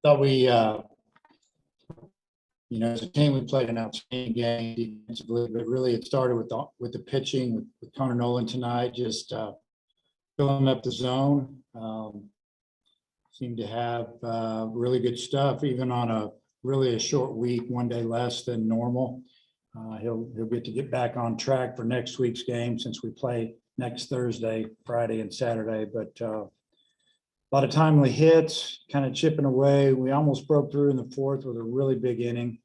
Thought we, as a team, we played an outstanding game defensively, but really it started with the pitching with Connor Nolan tonight, just filling up the zone. Seemed to have really good stuff, even on a short week, one day less than normal. He'll get back on track for next week's game since we play next Thursday, Friday, and Saturday. But a lot of timely hits, kind of chipping away. We almost broke through in the fourth with a really big inning.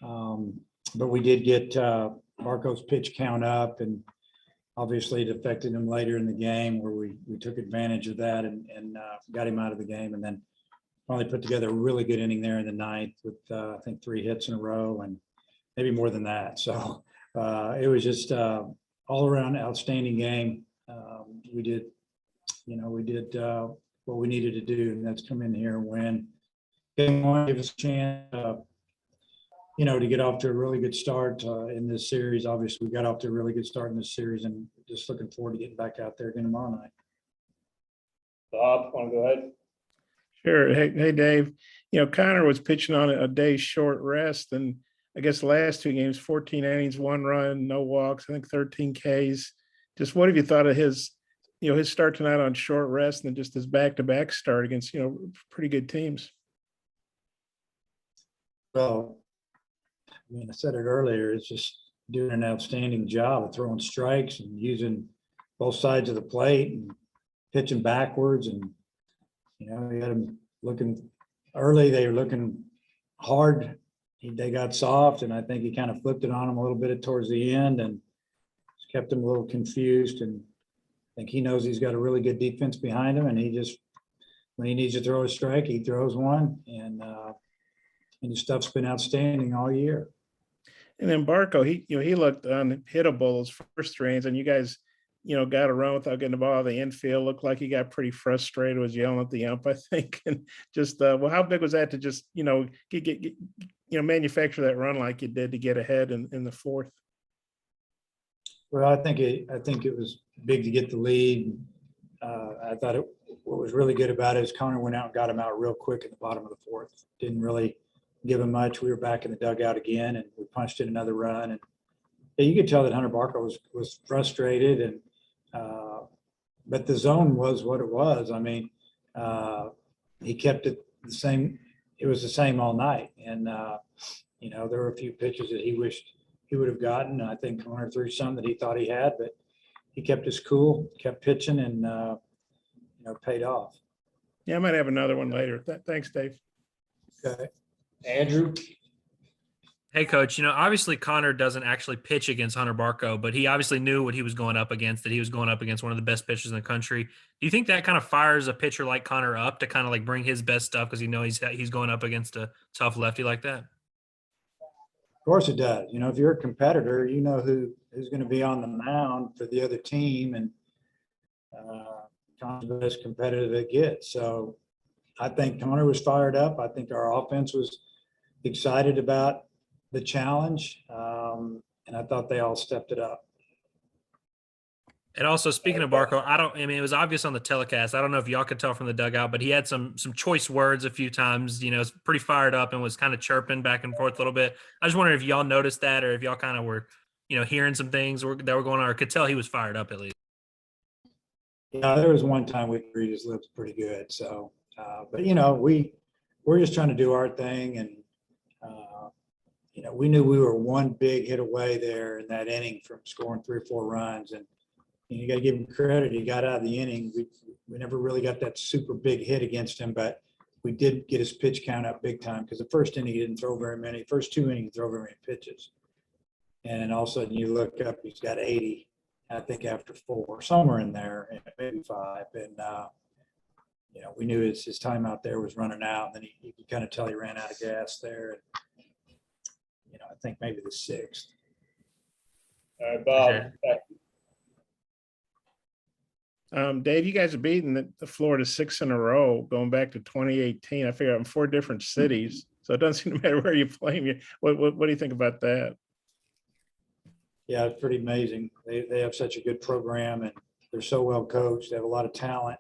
But we did get Barco's pitch count up, and obviously it affected him later in the game where we took advantage of that and got him out of the game, and then finally put together a really good inning there in the ninth with I think 3 hits in a row and maybe more than that. So it was just all around outstanding game. We did what we needed to do, and that's come in here and win. Game one, give us a chance, to get off to a really good start in this series. Obviously, we got off to a really good start in this series, and just looking forward to getting back out there again tomorrow night. Bob, want to go ahead? Sure. Hey, Dave. Connor was pitching on a day's short rest, and I guess the last 2 games, 14 innings, 1 run, no walks, I think 13 Ks. Just what have you thought of his start tonight on short rest and then just his back-to-back start against, pretty good teams? Well, I said it earlier, it's just doing an outstanding job of throwing strikes and using both sides of the plate and pitching backwards. And, he had them looking early. They were looking hard. They got soft, and I think he kind of flipped it on them a little bit towards the end and just kept them a little confused. And I think he knows he's got a really good defense behind him, and he just, when he needs to throw a strike, he throws one. And his stuff's been outstanding all year. And then Barco, he looked unhittable those first 3 innings, and you guys, got a run without getting the ball out of the infield. Looked like he got pretty frustrated, was yelling at the ump, I think. And just, how big was that to just, get manufacture that run like you did to get ahead in the fourth? Well, I think it was big to get the lead. I thought what was really good about it is Connor went out and got him out real quick at the bottom of the fourth. Didn't really give him much. We were back in the dugout again, and we punched in another run. And you could tell that Hunter Barco was frustrated, and but the zone was what it was. I mean, he kept it the same. It was the same all night, and there were a few pitches that he wished he would have gotten. I think Hunter threw some that he thought he had, but he kept his cool, kept pitching, and paid off. Yeah, I might have another one later. Thanks, Dave. Okay. Andrew? Hey, Coach, obviously Connor doesn't actually pitch against Hunter Barco, but he obviously knew what he was going up against, that he was going up against one of the best pitchers in the country. Do you think that kind of fires a pitcher like Connor up to kind of like bring his best stuff because he's going up against a tough lefty like that? Of course it does. If you're a competitor, you know who's going to be on the mound for the other team, and Connor's the best competitor that gets. So I think Connor was fired up. I think our offense was excited about the challenge, and I thought they all stepped it up. And also, speaking of Barco, it was obvious on the telecast. I don't know if y'all could tell from the dugout, but he had some choice words a few times, pretty fired up and was kind of chirping back and forth a little bit. I just wondered if y'all noticed that, or if y'all kind of were, hearing some things that were going on, or could tell he was fired up at least. Yeah, there was one time we read his lips pretty good. So, but we're just trying to do our thing, and we knew we were one big hit away there in that inning from scoring 3 or 4 runs, and you got to give him credit. He got out of the inning. We never really got that super big hit against him, but we did get his pitch count up big time because the first inning he didn't throw very many. First 2 innings he threw very many pitches, and then all of a sudden you look up, he's got 80. I think after 4, somewhere in there, maybe 5, and we knew his time out there was running out. And then you could kind of tell he ran out of gas there. And, I think maybe the 6th. All right, Bob. Okay. Dave, you guys are beating the Florida 6 in a row, going back to 2018. I figure out in 4 different cities, so it doesn't seem to matter where you play them. What do you think about that? Yeah, it's pretty amazing. They have such a good program, and they're so well coached. They have a lot of talent.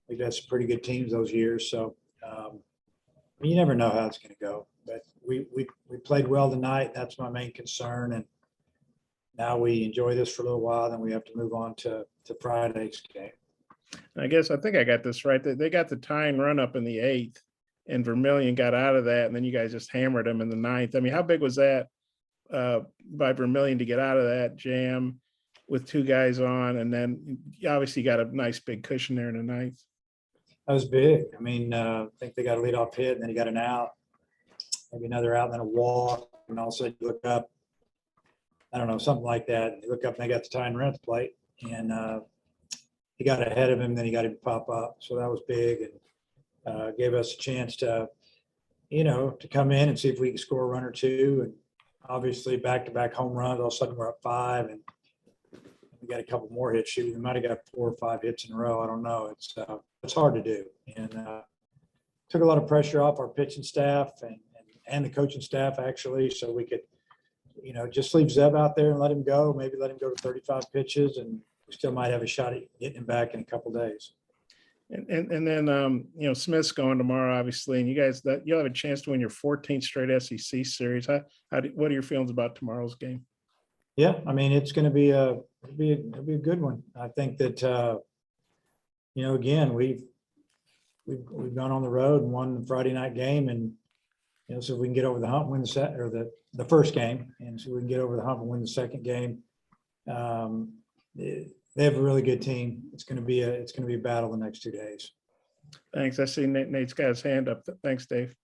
We've had some pretty good teams those years. So, You never know how it's going to go, but we played well tonight. That's my main concern. And now we enjoy this for a little while, then we have to move on to Friday's game. I guess I think I got this right. They got the tying run up in the 8th, and Vermillion got out of that, and then you guys just hammered them in the 9th. I mean, how big was that by Vermillion to get out of that jam with 2 guys on, and then you obviously got a nice big cushion there in the 9th. That was big. I mean, I think they got a leadoff hit, and then he got an out, maybe another out, and then a walk, and all of a sudden you look up, I don't know, something like that. You look up and they got the tying run at the plate, and he got ahead of him, then he got him to pop up. So that was big, and gave us a chance to, to come in and see if we could score a run or two. And obviously back-to-back home runs, all of a sudden we're up 5, and we got a couple more hits. Shoot, we might have got 4 or 5 hits in a row. I don't know. It's hard to do, and took a lot of pressure off our pitching staff and the coaching staff actually, so we could, just leave Zeb out there and let him go. Maybe let him go to 35 pitches, and we still might have a shot at getting him back in a couple days. And then Smith's going tomorrow, obviously, and you guys you'll have a chance to win your 14th straight SEC series. What are your feelings about tomorrow's game? Yeah, I mean, it's going to be it'll be a good one. I think that again, we've gone on the road and won the Friday night game, and so if we can get over the hump, win the first game, and so we can get over the hump and win the second game. They have a really good team. It's going to be a battle the next 2 days. Thanks. I see Nate's got his hand up. Thanks, Dave.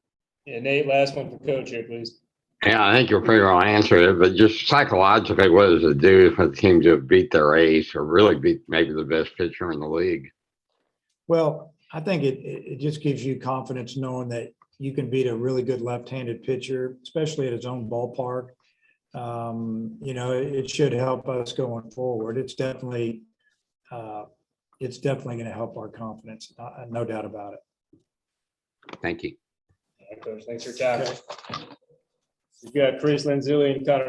Yeah, Nate, last one for coach here, please. Yeah, I think you're pretty well answered it, but just psychologically, what does it do for the team to beat their ace or really beat maybe the best pitcher in the league? Well, I think it just gives you confidence knowing that you can beat a really good left-handed pitcher, especially at his own ballpark. It should help us going forward. It's definitely going to help our confidence, no doubt about it. Thank you. All right, coach, thanks for your time. We've got Chris Lenzilli and Connor